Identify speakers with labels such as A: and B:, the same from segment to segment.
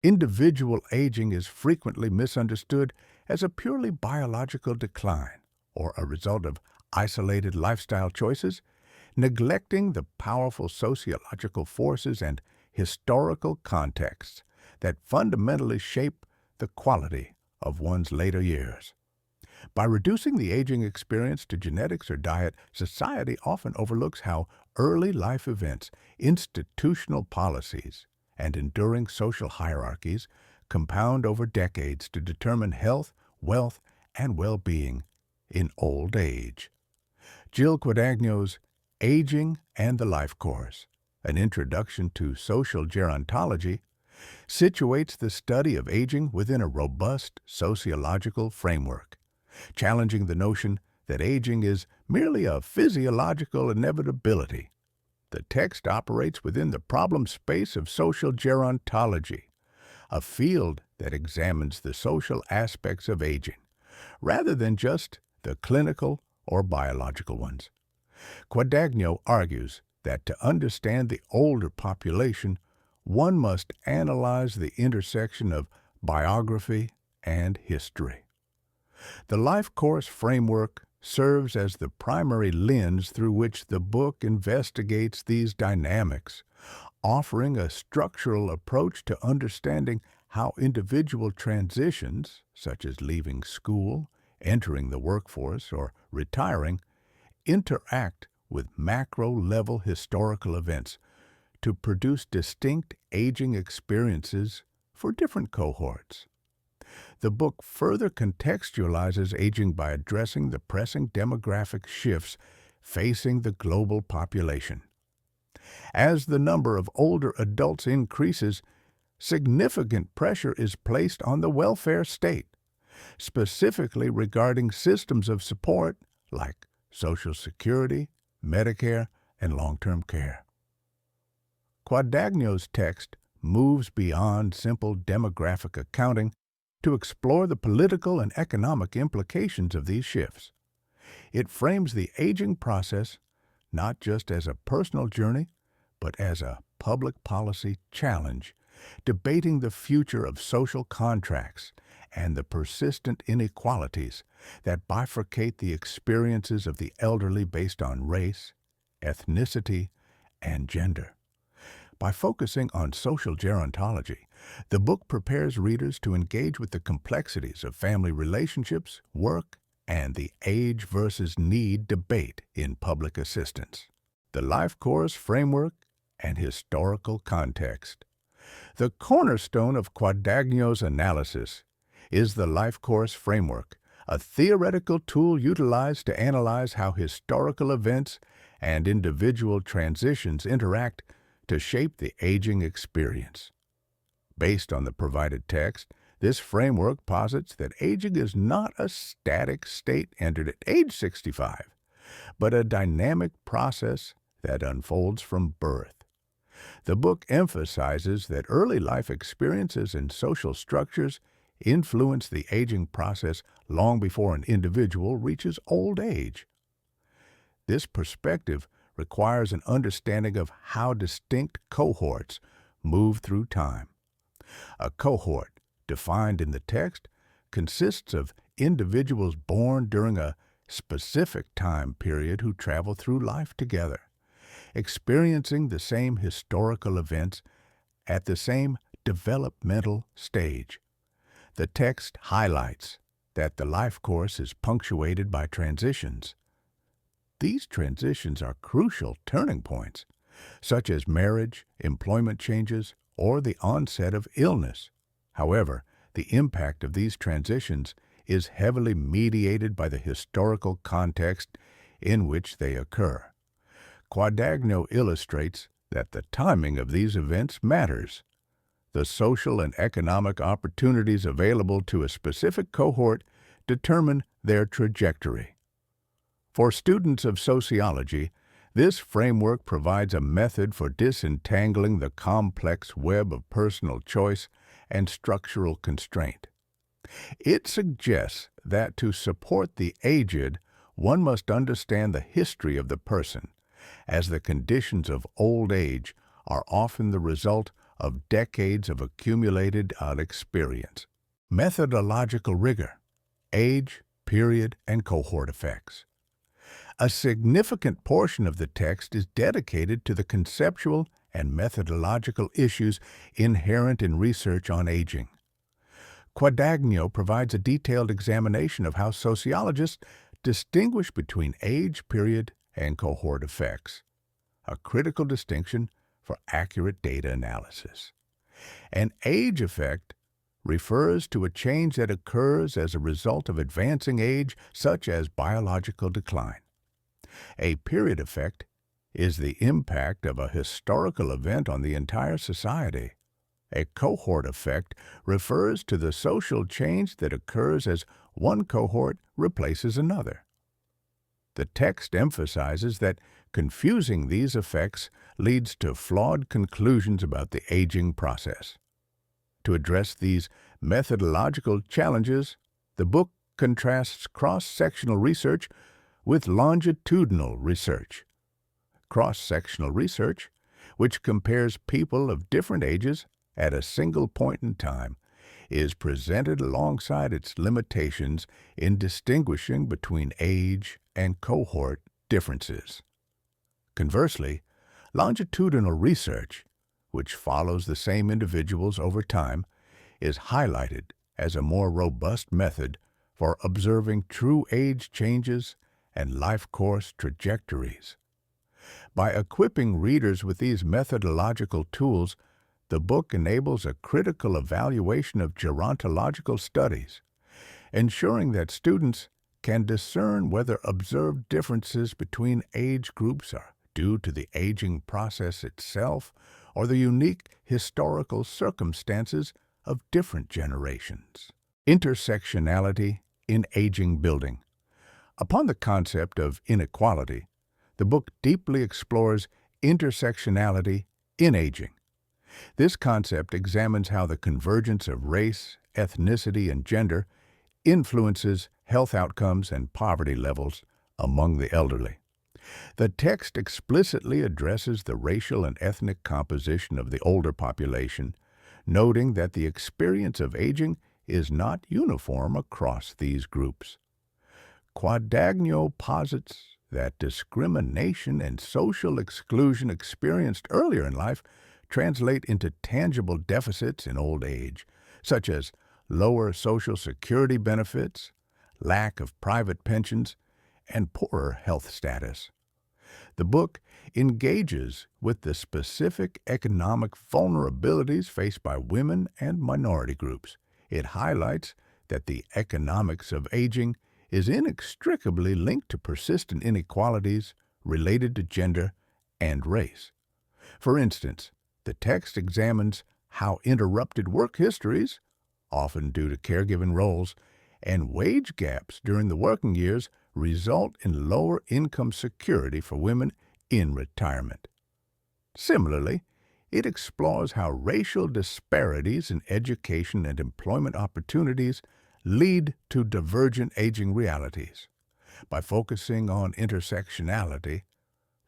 A: Individual aging is frequently misunderstood as a purely biological decline or a result of isolated lifestyle choices, neglecting the powerful sociological forces and historical contexts that fundamentally shape the quality of one's later years. By reducing the aging experience to genetics or diet, society often overlooks how early life events, institutional policies, and enduring social hierarchies compound over decades to determine health, wealth, and well-being in old age. Jill Quadagno's Aging and the Life Course, an introduction to social gerontology, situates the study of aging within a robust sociological framework, challenging the notion that aging is merely a physiological inevitability. The text operates within the problem space of social gerontology, a field that examines the social aspects of aging, rather than just the clinical or biological ones. Quadagno argues that to understand the older population, one must analyze the intersection of biography and history. The life course framework serves as the primary lens through which the book investigates these dynamics, offering a structural approach to understanding how individual transitions, such as leaving school, entering the workforce, or retiring, interact with macro-level historical events to produce distinct aging experiences for different cohorts. The book further contextualizes aging by addressing the pressing demographic shifts facing the global population. As the number of older adults increases, significant pressure is placed on the welfare state, specifically regarding systems of support like Social Security, Medicare, and long-term care. Quadagno's text moves beyond simple demographic accounting to explore the political and economic implications of these shifts. It frames the aging process not just as a personal journey, but as a public policy challenge, debating the future of social contracts and the persistent inequalities that bifurcate the experiences of the elderly based on race, ethnicity, and gender. By focusing on social gerontology, the book prepares readers to engage with the complexities of family relationships, work, and the age versus need debate in public assistance. The life course framework and historical context. The cornerstone of Quadagno's analysis is the life course framework, a theoretical tool utilized to analyze how historical events and individual transitions interact to shape the aging experience. Based on the provided text, this framework posits that aging is not a static state entered at age 65, but a dynamic process that unfolds from birth. The book emphasizes that early life experiences and social structures influence the aging process long before an individual reaches old age. This perspective requires an understanding of how distinct cohorts move through time. A cohort, defined in the text, consists of individuals born during a specific time period who travel through life together, experiencing the same historical events at the same developmental stage. The text highlights that the life course is punctuated by transitions. These transitions are crucial turning points, such as marriage, employment changes, or the onset of illness. However, the impact of these transitions is heavily mediated by the historical context in which they occur. Quadagno illustrates that the timing of these events matters. The social and economic opportunities available to a specific cohort determine their trajectory. For students of sociology, this framework provides a method for disentangling the complex web of personal choice and structural constraint. It suggests that to support the aged, one must understand the history of the person, as the conditions of old age are often the result of decades of accumulated experience. Methodological rigor, age, period, and cohort effects. A significant portion of the text is dedicated to the conceptual and methodological issues inherent in research on aging. Quadagno provides a detailed examination of how sociologists distinguish between age, period, and cohort effects, a critical distinction for accurate data analysis. An age effect refers to a change that occurs as a result of advancing age, such as biological decline. A period effect is the impact of a historical event on the entire society. A cohort effect refers to the social change that occurs as one cohort replaces another. The text emphasizes that confusing these effects leads to flawed conclusions about the aging process. To address these methodological challenges, the book contrasts cross-sectional research with longitudinal research. Cross-sectional research, which compares people of different ages at a single point in time, is presented alongside its limitations in distinguishing between age and cohort differences. Conversely, longitudinal research, which follows the same individuals over time, is highlighted as a more robust method for observing true age changes and life course trajectories. By equipping readers with these methodological tools, the book enables a critical evaluation of gerontological studies, ensuring that students can discern whether observed differences between age groups are due to the aging process itself or the unique historical circumstances of different generations. Intersectionality in aging building. Upon the concept of inequality, the book deeply explores intersectionality in aging. This concept examines how the convergence of race, ethnicity, and gender influences health outcomes and poverty levels among the elderly. The text explicitly addresses the racial and ethnic composition of the older population, noting that the experience of aging is not uniform across these groups. Quadagno posits that discrimination and social exclusion experienced earlier in life translate into tangible deficits in old age, such as lower Social Security benefits, lack of private pensions, and poorer health status. The book engages with the specific economic vulnerabilities faced by women and minority groups. It highlights that the economics of aging is inextricably linked to persistent inequalities related to gender and race. For instance, the text examines how interrupted work histories, often due to caregiving roles, and wage gaps during the working years result in lower income security for women in retirement. Similarly, it explores how racial disparities in education and employment opportunities lead to divergent aging realities. By focusing on intersectionality,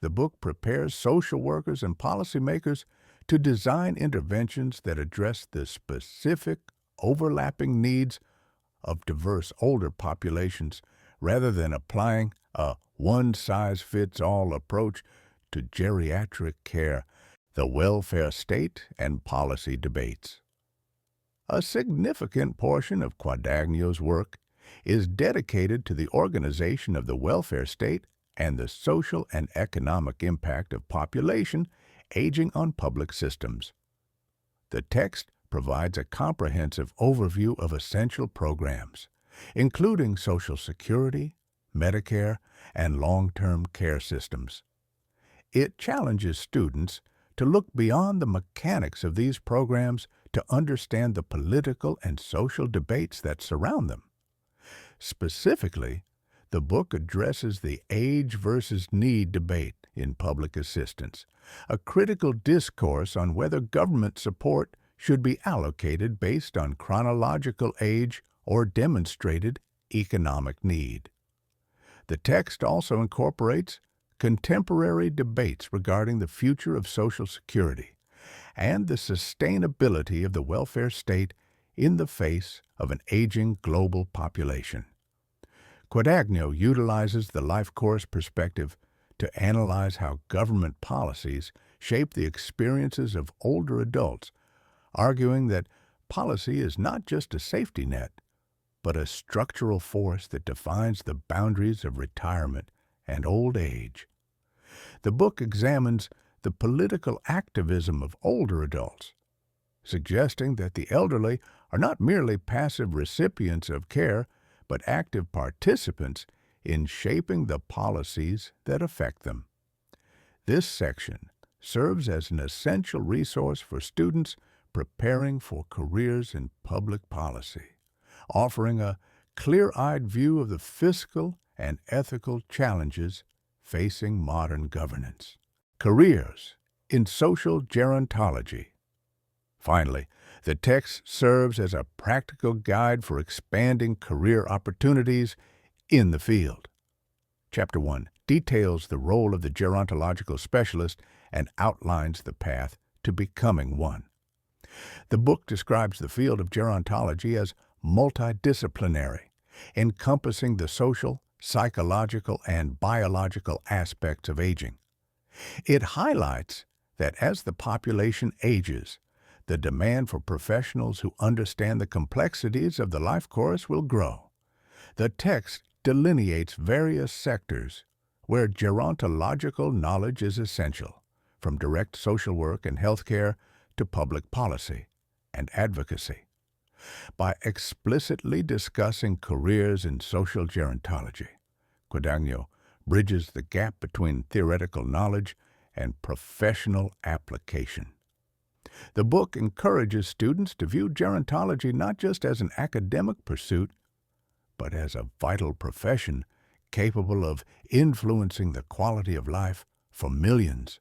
A: the book prepares social workers and policymakers to design interventions that address the specific, overlapping needs of diverse older populations rather than applying a one-size-fits-all approach to geriatric care, the welfare state, and policy debates. A significant portion of Quadagno's work is dedicated to the organization of the welfare state and the social and economic impact of population aging on public systems. The text provides a comprehensive overview of essential programs, including Social Security, Medicare, and long-term care systems. It challenges students to look beyond the mechanics of these programs to understand the political and social debates that surround them. Specifically, the book addresses the age versus need debate in public assistance, a critical discourse on whether government support should be allocated based on chronological age or demonstrated economic need. The text also incorporates contemporary debates regarding the future of Social Security, and the sustainability of the welfare state in the face of an aging global population. Quadagno utilizes the life course perspective to analyze how government policies shape the experiences of older adults, arguing that policy is not just a safety net, but a structural force that defines the boundaries of retirement and old age. The book examines the political activism of older adults, suggesting that the elderly are not merely passive recipients of care, but active participants in shaping the policies that affect them. This section serves as an essential resource for students preparing for careers in public policy, offering a clear-eyed view of the fiscal and ethical challenges facing modern governance. Careers in Social Gerontology. Finally, the text serves as a practical guide for expanding career opportunities in the field. Chapter 1 details the role of the gerontological specialist and outlines the path to becoming one. The book describes the field of gerontology as multidisciplinary, encompassing the social, psychological, and biological aspects of aging. It highlights that as the population ages, the demand for professionals who understand the complexities of the life course will grow. The text delineates various sectors where gerontological knowledge is essential, from direct social work and healthcare to public policy and advocacy. By explicitly discussing careers in social gerontology, Quadagno bridges the gap between theoretical knowledge and professional application. The book encourages students to view gerontology not just as an academic pursuit, but as a vital profession capable of influencing the quality of life for millions.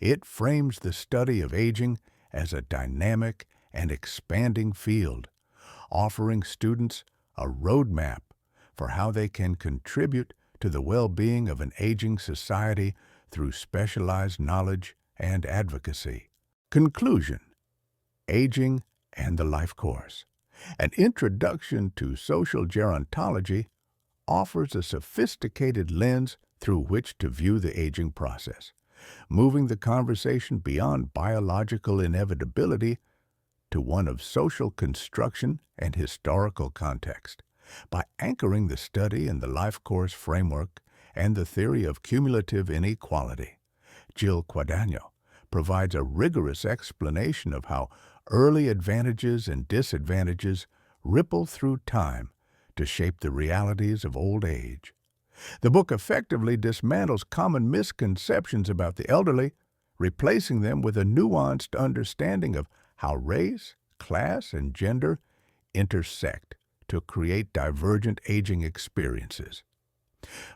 A: It frames the study of aging as a dynamic and expanding field, offering students a roadmap for how they can contribute to the well-being of an aging society through specialized knowledge and advocacy. Conclusion: Aging and the Life Course. An introduction to social gerontology offers a sophisticated lens through which to view the aging process, moving the conversation beyond biological inevitability to one of social construction and historical context. By anchoring the study in the life course framework and the theory of cumulative inequality, Jill Quadagno provides a rigorous explanation of how early advantages and disadvantages ripple through time to shape the realities of old age. The book effectively dismantles common misconceptions about the elderly, replacing them with a nuanced understanding of how race, class, and gender intersect to create divergent aging experiences.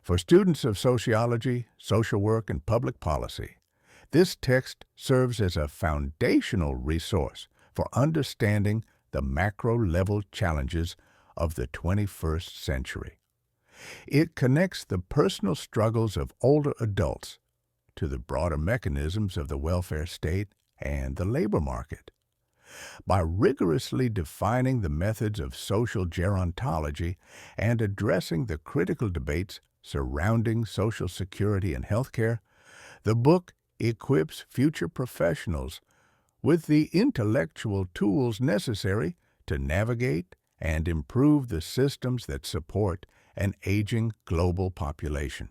A: For students of sociology, social work, and public policy, this text serves as a foundational resource for understanding the macro-level challenges of the 21st century. It connects the personal struggles of older adults to the broader mechanisms of the welfare state and the labor market. By rigorously defining the methods of social gerontology and addressing the critical debates surrounding Social Security and healthcare, the book equips future professionals with the intellectual tools necessary to navigate and improve the systems that support an aging global population.